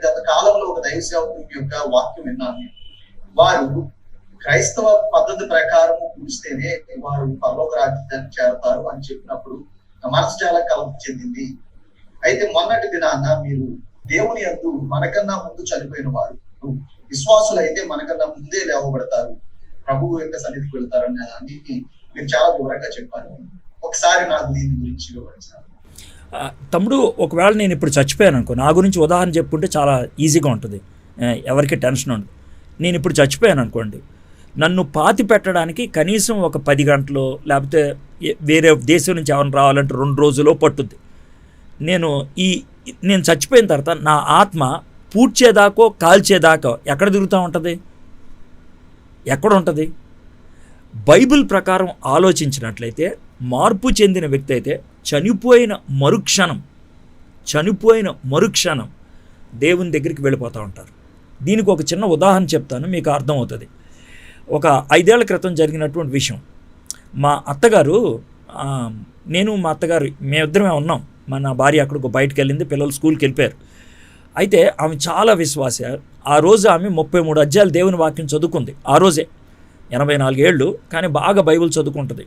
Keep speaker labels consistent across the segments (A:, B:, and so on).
A: గత కాలంలో ఒక దైవ సేవకుని యొక్క వాక్యం విన్నాను. వారు క్రైస్తవ పద్ధతి ప్రకారం కూడిస్తేనే వారు పరలోక రాజ్యాన్ని చేరతారు అని చెప్పినప్పుడు నా మనసు చాలా కలత చెందింది. అయితే మొన్నటి దినాన మీరు దేవుని యందు మనకన్నా ముందు చనిపోయిన వారు విశ్వాసులు అయితే మనకన్నా ముందే లేవబడతారు, ప్రభువు యొక్క సన్నిధికి వెళ్తారనే దాన్ని మీరు చాలా వివరంగా చెప్పారు. ఒకసారి నాకు దీని గురించి వివరించారు.
B: తమ్ముడు, ఒకవేళ నేను ఇప్పుడు చచ్చిపోయాను అనుకో, నా గురించి ఉదాహరణ చెప్పుకుంటే చాలా ఈజీగా ఉంటుంది, ఎవరికి టెన్షన్ ఉండదు. నేను ఇప్పుడు చచ్చిపోయాను అనుకోండి, నన్ను పాతి పెట్టడానికి కనీసం ఒక 10 గంటలు లేకపోతే వేరే దేశం నుంచి ఎవరిని రావాలంటే 2 రోజులో పట్టుద్ది. నేను చచ్చిపోయిన తర్వాత నా ఆత్మ పూడ్చేదాకో కాల్చేదాకో ఎక్కడ తిరుగుతూ ఉంటుంది? ఎక్కడ ఉంటుంది? బైబిల్ ప్రకారం ఆలోచించినట్లయితే మార్పు చెందిన వ్యక్తి అయితే చనిపోయిన మరుక్షణం దేవుని దగ్గరికి వెళ్ళిపోతూ ఉంటారు. దీనికి ఒక చిన్న ఉదాహరణ చెప్తాను, మీకు అర్థమవుతుంది. ఒక 5 ఏళ్ల క్రితం జరిగినటువంటి విషయం. మా అత్తగారు, నేను మా అత్తగారు మేమిద్దరమే ఉన్నాం. నా భార్య అక్కడికి బయటకు వెళ్ళింది, పిల్లలు స్కూల్కి వెళ్ళిపోయారు. అయితే ఆమె చాలా విశ్వాస. ఆ రోజు ఆమె 33 అధ్యాయాలు దేవుని వాక్యం చదువుకుంది. ఆ రోజే 84 ఏళ్ళు, కానీ బాగా బైబిల్ చదువుకుంటుంది.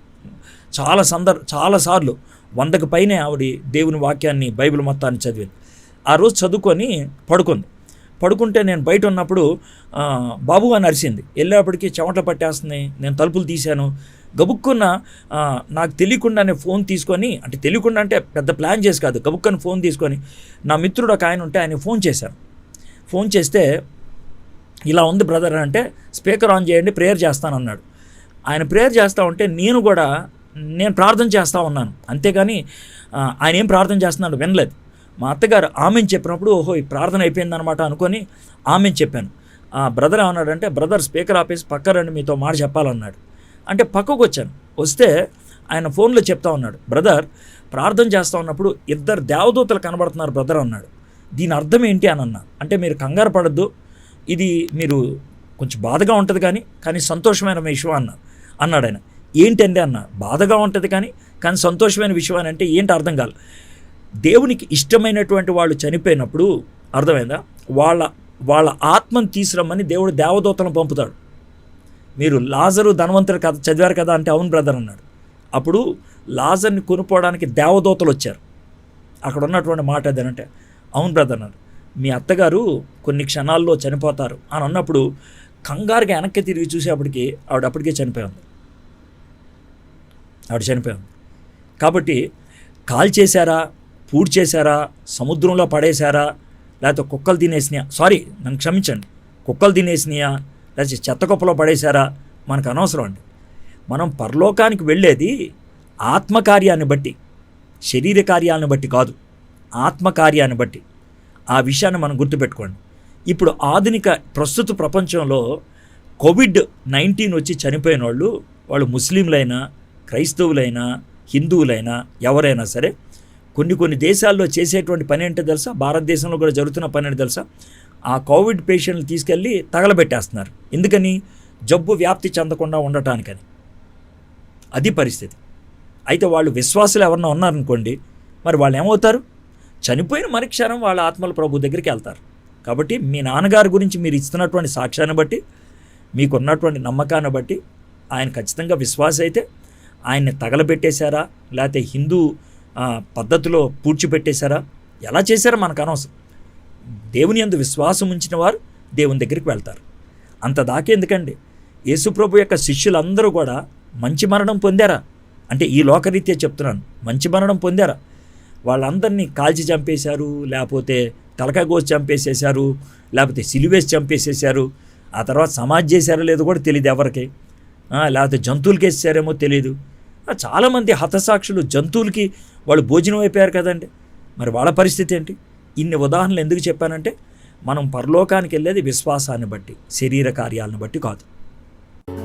B: చాలాసార్లు 100కి పైనే ఆవిడ దేవుని వాక్యాన్ని, బైబిల్ మొత్తాన్ని చదివింది. ఆ రోజు చదువుకొని పడుకుంటే నేను బయట ఉన్నప్పుడు బాబు అని అరిసింది. వెళ్ళేప్పటికీ చెమట పట్టేస్తుంది. నేను తలుపులు తీశాను. గబుక్కున్న నాకు తెలియకుండానే ఫోన్ తీసుకొని, అంటే తెలియకుండా అంటే పెద్ద ప్లాన్ చేసి కాదు, గబుక్కని ఫోన్ తీసుకొని నా మిత్రుడు ఒక ఆయన ఉంటే ఆయన ఫోన్ చేశాను. ఫోన్ చేస్తే ఇలా ఉంది బ్రదర్ అంటే, స్పీకర్ ఆన్ చేయండి, ప్రేయర్ చేస్తానన్నాడు. ఆయన ప్రేయర్ చేస్తూ ఉంటే నేను ప్రార్థన చేస్తూ ఉన్నాను, అంతేగాని ఆయన ఏం ప్రార్థన చేస్తున్నాడు వినలేదు. మా అత్తగారు ఆమెను చెప్పినప్పుడు ఓహో ఈ ప్రార్థన అయిపోయిందనమాట అనుకొని ఆమెను చెప్పాను. బ్రదర్ ఏమన్నాడంటే, బ్రదర్ స్పీకర్ ఆపేసి పక్క రండి, మీతో మాట చెప్పాలన్నాడు. అంటే పక్కకు వచ్చాను. వస్తే ఆయన ఫోన్లో చెప్తా ఉన్నాడు, బ్రదర్ ప్రార్థన చేస్తూ ఉన్నప్పుడు 2 దేవదూతలు కనబడుతున్నారు బ్రదర్ అన్నాడు. దీని అర్థం ఏంటి అని అన్నా. అంటే మీరు కంగారు పడద్దు, ఇది మీరు కొంచెం బాధగా ఉంటుంది కానీ సంతోషమైన విషయం అన్నాడు ఆయన. ఏంటండి అన్న, బాధగా ఉంటుంది కానీ సంతోషమైన విషయం అని అంటే ఏంటి అర్థం కాదు. దేవునికి ఇష్టమైనటువంటి వాళ్ళు చనిపోయినప్పుడు, అర్థమైందా, వాళ్ళ ఆత్మను తీసుకురమ్మని దేవుడు దేవదూతలను పంపుతాడు. మీరు లాజరు ధనవంతుడు కథ చదివారు కదా అంటే అవును బ్రదర్ అన్నాడు. అప్పుడు లాజర్ని కొనుక్కోవడానికి దేవదూతలు వచ్చారు. అక్కడ ఉన్నటువంటి మాట అదేనంటే అవును బ్రదర్ అన్నారు. మీ అత్తగారు కొన్ని క్షణాల్లో చనిపోతారు అని అన్నప్పుడు కంగారుగా వెనక్కి తిరిగి చూసేప్పటికి ఆవిడ అప్పటికే చనిపోయింది. కాబట్టి కాల్ చేశారా, పూడ్ చేశారా, సముద్రంలో పడేశారా, లేకపోతే కుక్కలు తినేసినాయా, నన్ను క్షమించండి, కుక్కలు తినేసినాయా, లేకపోతే చెత్త కుప్పలో పడేశారా, మనకు అనవసరం అండి. మనం పరలోకానికి వెళ్ళేది ఆత్మకార్యాన్ని బట్టి, శరీర కార్యాలను బట్టి కాదు, ఆత్మకార్యాన్ని బట్టి. ఆ విషయాన్ని మనం గుర్తుపెట్టుకోండి. ఇప్పుడు ఆధునిక ప్రస్తుత ప్రపంచంలో COVID-19 వచ్చి చనిపోయిన వాళ్ళు ముస్లింలైనా, క్రైస్తవులైనా, హిందువులైనా, ఎవరైనా సరే కొన్ని దేశాల్లో చేసేటువంటి పని ఏంటో తెలుసా? భారతదేశంలో కూడా జరుగుతున్న పని ఏంటో తెలుసా? ఆ కోవిడ్ పేషెంట్లు తీసుకెళ్ళి తగలబెట్టేస్తున్నారు. ఎందుకని? జబ్బు వ్యాప్తి చెందకుండా ఉండటానికని. అది పరిస్థితి. అయితే వాళ్ళు విశ్వాసులు ఎవరన్నా ఉన్నారనుకోండి, మరి వాళ్ళు ఏమవుతారు? చనిపోయిన మరుక్షణం వాళ్ళ ఆత్మల ప్రభు దగ్గరికి వెళ్తారు. కాబట్టి మీ నాన్నగారి గురించి మీరు ఇస్తున్నటువంటి సాక్ష్యాన్ని బట్టి, మీకున్నటువంటి నమ్మకాన్ని బట్టి ఆయన ఖచ్చితంగా విశ్వాస అయితే ఆయన్ని తగలబెట్టేశారా, లేకపోతే హిందూ పద్ధతిలో పూడ్చిపెట్టేశారా, ఎలా చేశారో మనకు అనవసరం. దేవుని యందు విశ్వాసం ఉంచిన వారు దేవుని దగ్గరికి వెళ్తారు. అంత దాకెందుకండి? యేసుప్రభు యొక్క శిష్యులందరూ కూడా మంచి మరణం పొందారా అంటే, ఈ లోకరీత్యా చెప్తున్నాను, మంచి మరణం పొందారా? వాళ్ళందరినీ కాల్చి చంపేశారు, లేకపోతే తలకాయ కోసి చంపేసేశారు, లేకపోతే సిలువేసి చంపేసేశారు. ఆ తర్వాత సమాధి చేశారో లేదో కూడా తెలియదు ఎవరికి, లేకపోతే జంతువులకి వేసారేమో తెలియదు. చాలామంది హతసాక్షులు జంతువులకి వాళ్ళు భోజనం అయిపోయారు కదండి. మరి వాళ్ళ పరిస్థితి ఏంటి? ఇన్ని ఉదాహరణలు ఎందుకు చెప్పానంటే, మనం పరలోకానికి వెళ్ళేది విశ్వాసాన్ని బట్టి, శరీర కార్యాలను బట్టి కాదు.